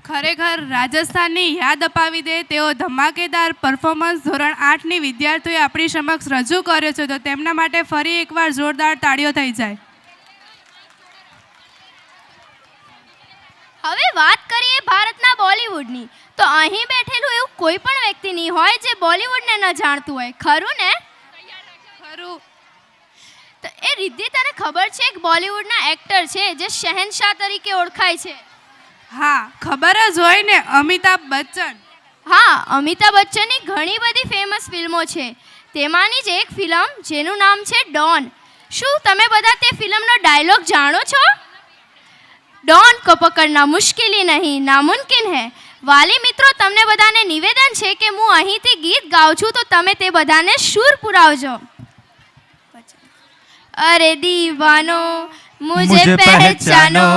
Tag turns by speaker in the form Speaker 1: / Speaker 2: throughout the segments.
Speaker 1: ખરેખર રાજસ્થાનની યાદ અપાવી દે તેઓ ધમાકેદાર પરફોર્મન્સ ધોરણ 8ની વિદ્યાર્થીઓએ આપણી સમક્ષ રજૂ કર્યો છે, તો તેમના માટે ફરી એકવાર જોરદાર તાળીઓ થઈ જાય.
Speaker 2: હવે વાત કરીએ ભારતના બોલિવૂડની, તો અહીં બેઠેલું એવું કોઈ પણ વ્યક્તિ નહીં હોય જે બોલિવૂડને ન જાણતું હોય, ખરું ને?
Speaker 1: ખરું.
Speaker 2: તો એ રિદ્ધિ, તને ખબર છે એક બોલિવૂડના એક્ટર છે જે શહેનશાહ તરીકે ઓળખાય છે?
Speaker 1: હા, ખબર જ હોય ને, અમિતાભ બચ્ચન.
Speaker 2: હા, અમિતાભ બચ્ચનની ઘણી બધી ફેમસ ફિલ્મો છે. તેમાંની જ એક ફિલ્મ જેનું નામ છે ડોન. શું તમે બધા તે ફિલ્મનો ડાયલોગ જાણો છો? डॉन को पकड़ना मुश्किल ही नहीं नामुमकिन है. વાલી મિત્રો, તમને બધાને નિવેદન છે કે હું અહીંથી ગીત ગાઉં છું, તો તમે તે બધાને સૂર પુરાવજો. અરે દીવાનો મુझे पहचानो,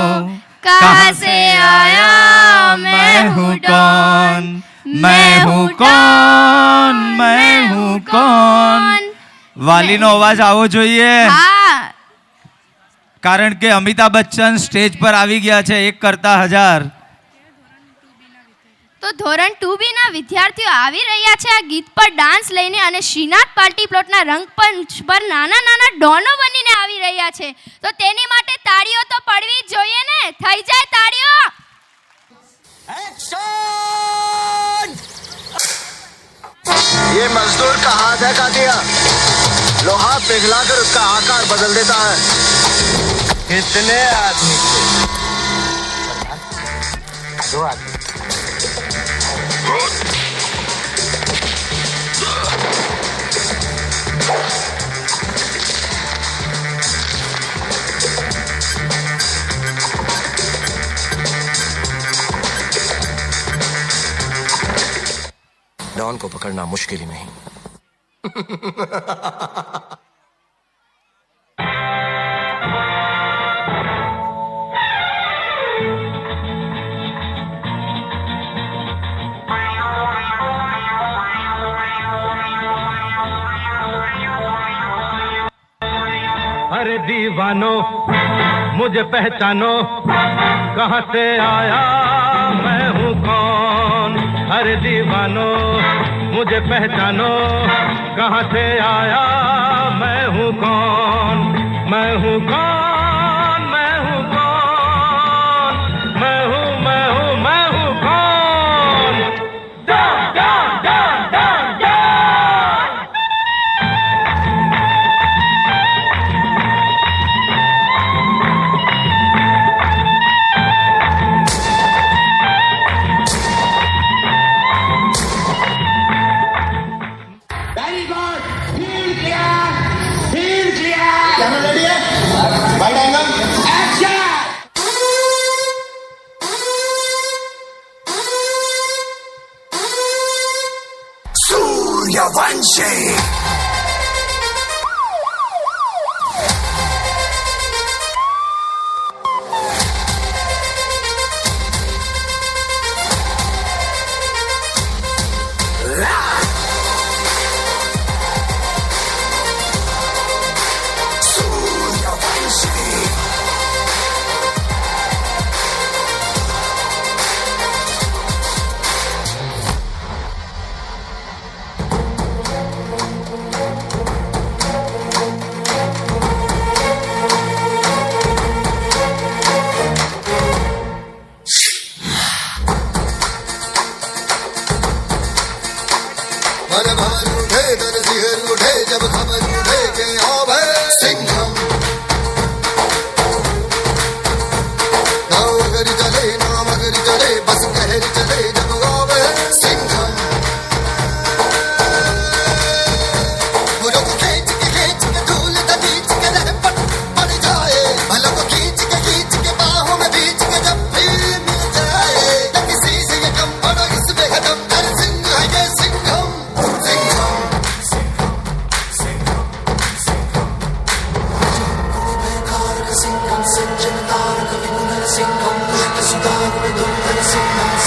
Speaker 2: कहाँ से आया मैं हूँ डॉन, मैं हूँ कौन, मैं हूँ कौन.
Speaker 3: વાલીનો અવાજ આવવો જોઈએ,
Speaker 2: હા,
Speaker 3: કારણ કે અમિતાભ બચ્ચન સ્ટેજ પર આવી ગયા છે 1 કરતા 1000.
Speaker 2: તો ધોરણ 2B ના વિદ્યાર્થીઓ આવી રહ્યા છે આ ગીત પર ડાન્સ લઈને, અને શ્રીનાથ પાર્ટી પ્લોટના રંગમંચ પર નાના નાના ડોનો બનીને આવી રહ્યા છે. તો તેની માટે તાળીઓ તો પડવી જ જોઈએ ને. થઈ જાય તાળીઓ.
Speaker 4: एक्शन! ये मजदूर का हाथ है कातिया, लोहा पिघलाकर उसका आकार बदल देता है. कितने आदमी थे? 2 आदमी. डॉन को पकड़ना मुश्किल ही नहीं.
Speaker 5: अरे दीवानो मुझे पहचानो, कहाँ से आया मैं हूँ कौन. अरे दीवानो मुझे पहचानो, कहाँ से आया मैं हूँ कौन, मैं हूँ कौन, मैं हूँ कौन, मैं हूँ मैं हूँ मैं हूँ कौन. Don don don don don.
Speaker 4: Very good. Field clear. Field clear. Camera ready है? Wide angle. Action. Suryavanshi. मन भवन उठे नर सिंह उठे, जब खबर उठे के अब है सिंघम. नाव अगर चले नाम अगर चले, बस कहर चले जब अब है सिंघम. बुलों को खींच के धूल खींच के रहपट पड़ जाए, भलों को खींच के बाहों में बीच के जब भी मिल जाए, न किसी से ये कम पड़ा इसमें खत्म. हर सिंह है ये Singham. Singham, Singham, Singham, Singham, Singham, Singham, Singham, Singham,